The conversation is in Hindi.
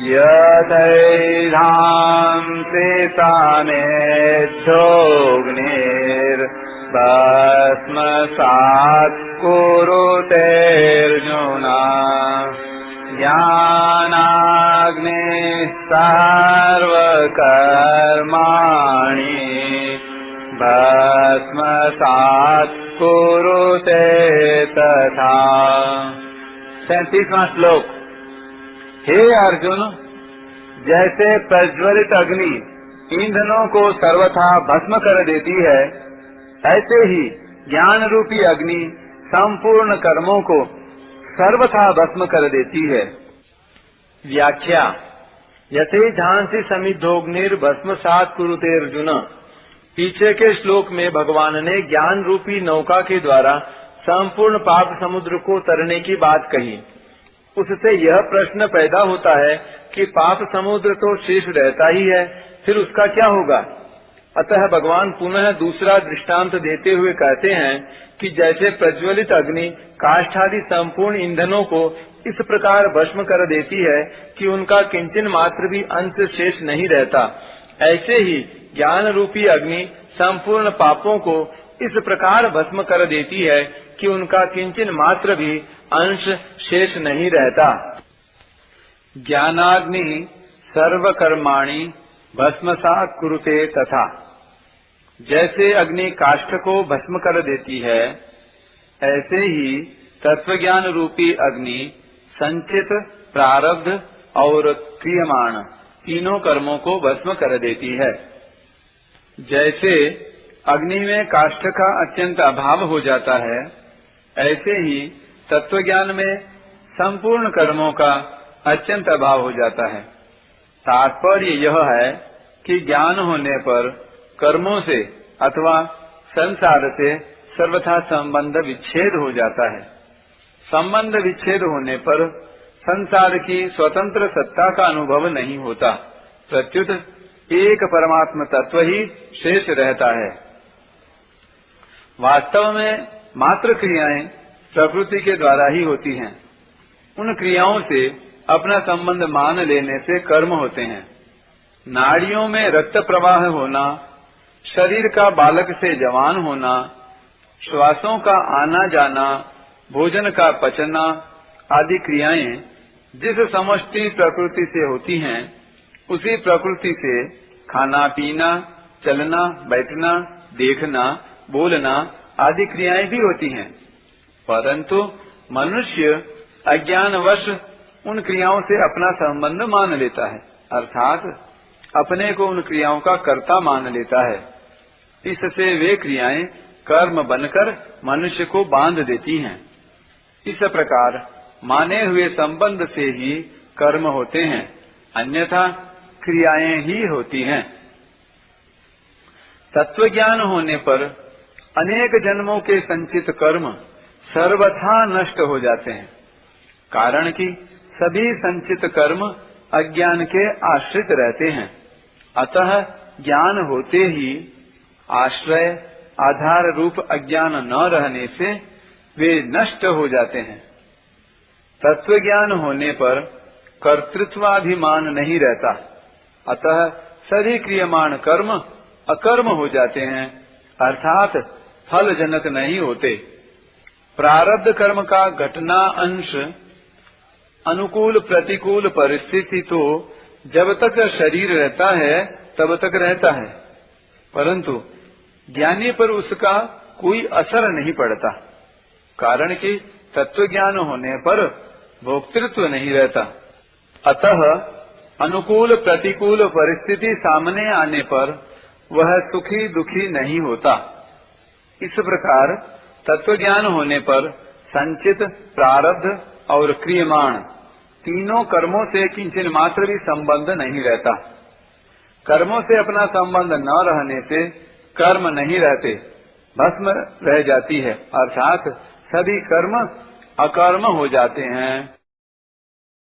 यथैधांसि समेद्धोऽग्निर्भस्मसात् कुरुतेऽर्जुन ज्ञानाग्निः सर्वकर्माणि भस्मसात् कुरुते तथा। 37वां श्लोक। हे अर्जुन, जैसे प्रज्वलित अग्नि ईंधनों को सर्वथा भस्म कर देती है, ऐसे ही ज्ञान रूपी अग्नि संपूर्ण कर्मों को सर्वथा भस्म कर देती है। व्याख्या। यथैधांसि समिद्धोऽग्निर्भस्मसात् कुरुते अर्जुन। पीछे के श्लोक में भगवान ने ज्ञान रूपी नौका के द्वारा संपूर्ण पाप समुद्र को तरने की बात कही। उससे यह प्रश्न पैदा होता है कि पाप समुद्र तो शेष रहता ही है, फिर उसका क्या होगा। अतः भगवान पुनः दूसरा दृष्टांत देते हुए कहते हैं कि जैसे प्रज्वलित अग्नि काष्ठादि संपूर्ण ईंधनों को इस प्रकार भस्म कर देती है कि उनका किंचन मात्र भी अंश शेष नहीं रहता, ऐसे ही ज्ञान रूपी अग्नि संपूर्ण पापों को इस प्रकार भस्म कर देती है कि उनका किंचन मात्र भी अंश शेष नहीं रहता। ज्ञानाग्नि सर्वकर्माणि भस्मसात् कुरुते तथा। जैसे अग्नि काष्ठ को भस्म कर देती है, ऐसे ही तत्वज्ञान रूपी अग्नि संचित, प्रारब्ध और क्रियमाण तीनों कर्मों को भस्म कर देती है। जैसे अग्नि में काष्ठ का अत्यंत अभाव हो जाता है, ऐसे ही तत्वज्ञान में संपूर्ण कर्मों का अत्यंत अभाव हो जाता है। तात्पर्य यह है कि ज्ञान होने पर कर्मों से अथवा संसार से सर्वथा संबंध विच्छेद हो जाता है। संबंध विच्छेद होने पर संसार की स्वतंत्र सत्ता का अनुभव नहीं होता, प्रत्युत एक परमात्म तत्व ही शेष रहता है। वास्तव में मात्र क्रियाएं प्रकृति के द्वारा ही होती हैं। उन क्रियाओं से अपना संबंध मान लेने से कर्म होते हैं। नाड़ियों में रक्त प्रवाह होना, शरीर का बालक से जवान होना, श्वासों का आना जाना, भोजन का पचना आदि क्रियाएं जिस समष्टि प्रकृति से होती हैं, उसी प्रकृति से खाना पीना, चलना बैठना, देखना, बोलना आदि क्रियाएं भी होती हैं। परंतु मनुष्य अज्ञानवश उन क्रियाओं से अपना संबंध मान लेता है, अर्थात अपने को उन क्रियाओं का कर्ता मान लेता है। इससे वे क्रियाएं कर्म बनकर मनुष्य को बांध देती हैं। इस प्रकार माने हुए संबंध से ही कर्म होते हैं, अन्यथा क्रियाएं ही होती हैं। तत्वज्ञान होने पर अनेक जन्मों के संचित कर्म सर्वथा नष्ट हो जाते हैं, कारण कि सभी संचित कर्म अज्ञान के आश्रित रहते हैं। अतः ज्ञान होते ही आश्रय आधार रूप अज्ञान न रहने से वे नष्ट हो जाते हैं। तत्वज्ञान होने पर कर्तृत्वाभिमान नहीं रहता, अतः सभी क्रियमाण कर्म अकर्म हो जाते हैं, अर्थात फल जनक नहीं होते। प्रारब्ध कर्म का घटना अंश अनुकूल प्रतिकूल परिस्थिति तो जब तक शरीर रहता है तब तक रहता है, परंतु ज्ञानी पर उसका कोई असर नहीं पड़ता, कारण कि तत्वज्ञान होने पर भोक्तृत्व नहीं रहता। अतः अनुकूल प्रतिकूल परिस्थिति सामने आने पर वह सुखी दुखी नहीं होता। इस प्रकार तत्वज्ञान होने पर संचित, प्रारब्ध और क्रियमाण तीनों कर्मों से किंचन मात्र भी संबंध नहीं रहता। कर्मों से अपना संबंध न रहने से कर्म नहीं रहते, भस्म रह जाती है, अर्थात सभी कर्म अकर्म हो जाते हैं।